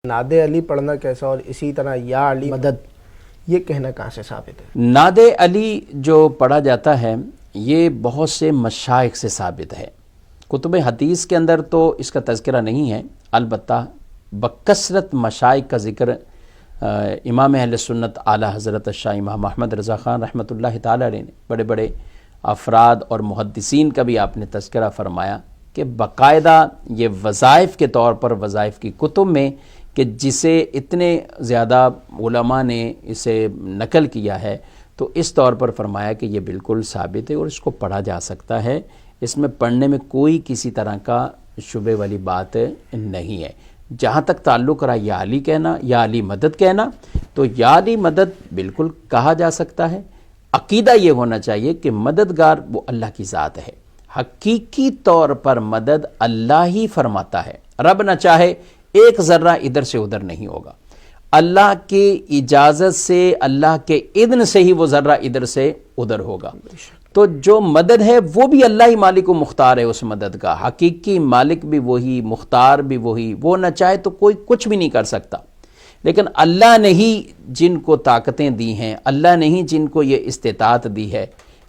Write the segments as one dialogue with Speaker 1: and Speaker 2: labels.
Speaker 1: نعت علی پڑھنا کیسا اور اسی طرح یا علی مدد یہ کہنا کہاں سے ثابت ہے؟
Speaker 2: نعت علی جو پڑھا جاتا ہے یہ بہت سے مشائخ سے ثابت ہے. کتب حدیث کے اندر تو اس کا تذکرہ نہیں ہے، البتہ بکثرت مشائخ کا ذکر امام اہل سنت اعلیٰ حضرت شاہ امام احمد رضا خان رحمۃ اللہ تعالی علیہ نے، بڑے بڑے افراد اور محدثین کا بھی آپ نے تذکرہ فرمایا کہ باقاعدہ یہ وظائف کے طور پر وظائف کی کتب میں کہ جسے اتنے زیادہ علماء نے اسے نقل کیا ہے تو اس طور پر فرمایا کہ یہ بالکل ثابت ہے اور اس کو پڑھا جا سکتا ہے. اس میں پڑھنے میں کوئی کسی طرح کا شبہ والی بات نہیں ہے. جہاں تک تعلق رہا یا علی کہنا، یا علی مدد کہنا، تو یا علی مدد بالکل کہا جا سکتا ہے. عقیدہ یہ ہونا چاہیے کہ مددگار وہ اللہ کی ذات ہے، حقیقی طور پر مدد اللہ ہی فرماتا ہے. رب نہ چاہے ایک ذرہ ادھر سے ادھر نہیں ہوگا، اللہ کی اجازت سے، اللہ کے اذن سے ہی وہ ذرہ ادھر سے ادھر ہوگا. تو جو مدد ہے وہ بھی اللہ ہی مالک و مختار ہے، اس مدد کا حقیقی مالک بھی وہی، مختار بھی وہی. وہ نہ چاہے تو کوئی کچھ بھی نہیں کر سکتا. لیکن اللہ نے ہی جن کو طاقتیں دی ہیں، اللہ نے ہی جن کو یہ استطاعت دی ہے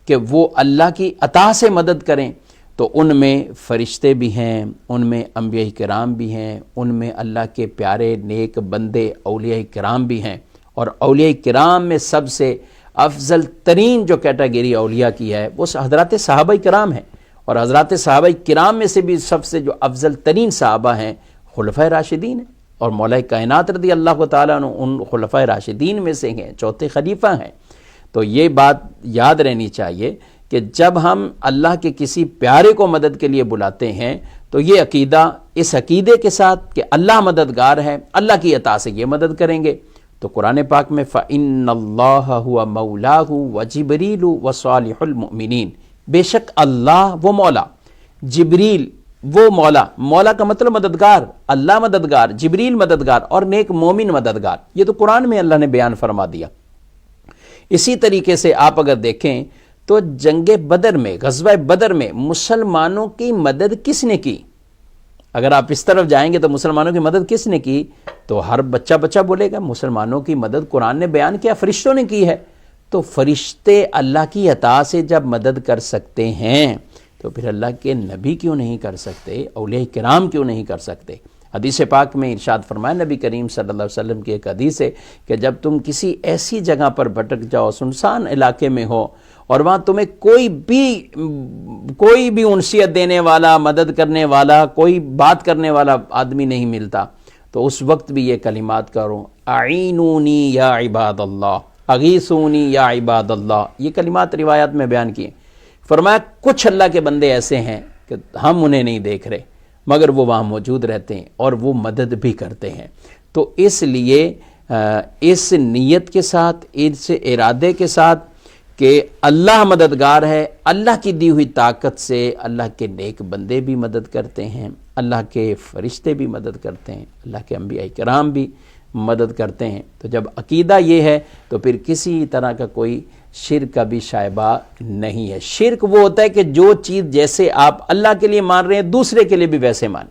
Speaker 2: کہ وہ اللہ کی عطا سے مدد کریں، تو ان میں فرشتے بھی ہیں، ان میں انبیاء کرام بھی ہیں، ان میں اللہ کے پیارے نیک بندے اولیاء کرام بھی ہیں. اور اولیاء کرام میں سب سے افضل ترین جو کیٹیگری اولیاء کی ہے وہ حضرات صحابہ کرام ہیں. اور حضرات صحابہ کرام میں سے بھی سب سے جو افضل ترین صحابہ ہیں خلفائے راشدین ہیں، اور مولا کائنات رضی اللہ تعالیٰ عنہ ان خلفائے راشدین میں سے ہیں، چوتھے خلیفہ ہیں. تو یہ بات یاد رہنی چاہیے کہ جب ہم اللہ کے کسی پیارے کو مدد کے لیے بلاتے ہیں تو یہ عقیدہ، اس عقیدے کے ساتھ کہ اللہ مددگار ہے، اللہ کی عطا سے یہ مدد کریں گے. تو قرآن پاک میں فَإِنَّ اللَّهَ هُوَ مَوْلَاهُ وَجِبْرِيلُ وَصَالِحُ الْمُؤْمِنِينَ، بے شک اللہ وہ مولا، جبریل وہ مولا، مولا کا مطلب مددگار، اللہ مددگار، جبریل مددگار اور نیک مومن مددگار. یہ تو قرآن میں اللہ نے بیان فرما دیا. اسی طریقے سے آپ اگر دیکھیں تو جنگ بدر میں، غزوہ بدر میں مسلمانوں کی مدد کس نے کی؟ اگر آپ اس طرف جائیں گے تو مسلمانوں کی مدد کس نے کی؟ تو ہر بچہ بولے گا مسلمانوں کی مدد قرآن نے بیان کیا، فرشتوں نے کی ہے. تو فرشتے اللہ کی عطا سے جب مدد کر سکتے ہیں تو پھر اللہ کے نبی کیوں نہیں کر سکتے، اولیاء کرام کیوں نہیں کر سکتے؟ حدیث پاک میں ارشاد فرمایا نبی کریم صلی اللہ علیہ وسلم کی ایک حدیث ہے کہ جب تم کسی ایسی جگہ پر بھٹک جاؤ، سنسان علاقے میں ہو، اور وہاں تمہیں کوئی بھی انسیت دینے والا، مدد کرنے والا، کوئی بات کرنے والا آدمی نہیں ملتا، تو اس وقت بھی یہ کلمات کرو، اعینونی یا عباد اللہ، اغیثونی یا عباد اللہ. یہ کلمات روایات میں بیان کیے. فرمایا کچھ اللہ کے بندے ایسے ہیں کہ ہم انہیں نہیں دیکھ رہے مگر وہ وہاں موجود رہتے ہیں اور وہ مدد بھی کرتے ہیں. تو اس لیے اس نیت کے ساتھ، اس ارادے کے ساتھ کہ اللہ مددگار ہے، اللہ کی دی ہوئی طاقت سے اللہ کے نیک بندے بھی مدد کرتے ہیں، اللہ کے فرشتے بھی مدد کرتے ہیں، اللہ کے انبیاء کرام بھی مدد کرتے ہیں. تو جب عقیدہ یہ ہے تو پھر کسی طرح کا کوئی شرک کا بھی شائبہ نہیں ہے. شرک وہ ہوتا ہے کہ جو چیز جیسے آپ اللہ کے لیے مان رہے ہیں دوسرے کے لیے بھی ویسے مانیں.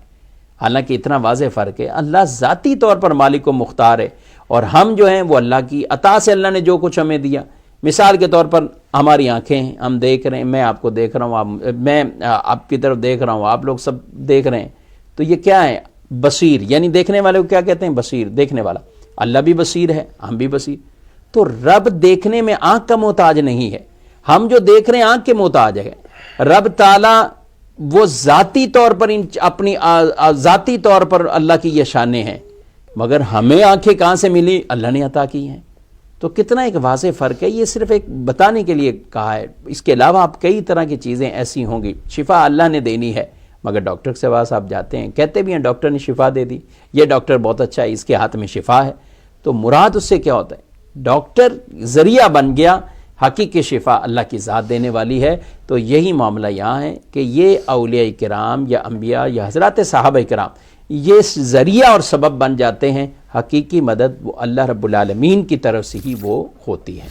Speaker 2: حالانکہ اتنا واضح فرق ہے، اللہ ذاتی طور پر مالک و مختار ہے اور ہم جو ہیں وہ اللہ کی عطا سے اللہ نے جو کچھ ہمیں دیا. مثال کے طور پر ہماری آنکھیں ہیں، ہم دیکھ رہے ہیں، میں آپ کو دیکھ رہا ہوں، میں آپ کی طرف دیکھ رہا ہوں، آپ لوگ سب دیکھ رہے ہیں. تو یہ کیا ہے؟ بصیر، یعنی دیکھنے والے کو کیا کہتے ہیں؟ بصیر، دیکھنے والا. اللہ بھی بصیر ہے، ہم بھی بصیر. تو رب دیکھنے میں آنکھ کا محتاج نہیں ہے، ہم جو دیکھ رہے ہیں آنکھ کے محتاج ہے. رب تعالیٰ وہ ذاتی طور پر اپنی ذاتی طور پر اللہ کی یہ شانیں ہیں، مگر ہمیں آنکھیں کہاں سے ملی؟ اللہ نے عطا کی ہیں. تو کتنا ایک واضح فرق ہے. یہ صرف ایک بتانے کے لیے کہا ہے. اس کے علاوہ آپ کئی طرح کی چیزیں ایسی ہوں گی. شفا اللہ نے دینی ہے، مگر ڈاکٹر کے پاس آپ جاتے ہیں، کہتے بھی ہیں ڈاکٹر نے شفا دے دی، یہ ڈاکٹر بہت اچھا ہے، اس کے ہاتھ میں شفا ہے. تو مراد اس سے کیا ہوتا ہے؟ ڈاکٹر ذریعہ بن گیا، حقیقی شفا اللہ کی ذات دینے والی ہے. تو یہی معاملہ یہاں ہے کہ یہ اولیاء کرام یا انبیاء یا حضرات صحابہ کرام یہ ذریعہ اور سبب بن جاتے ہیں. حقیقی مدد وہ اللہ رب العالمین کی طرف سے ہی وہ ہوتی ہے.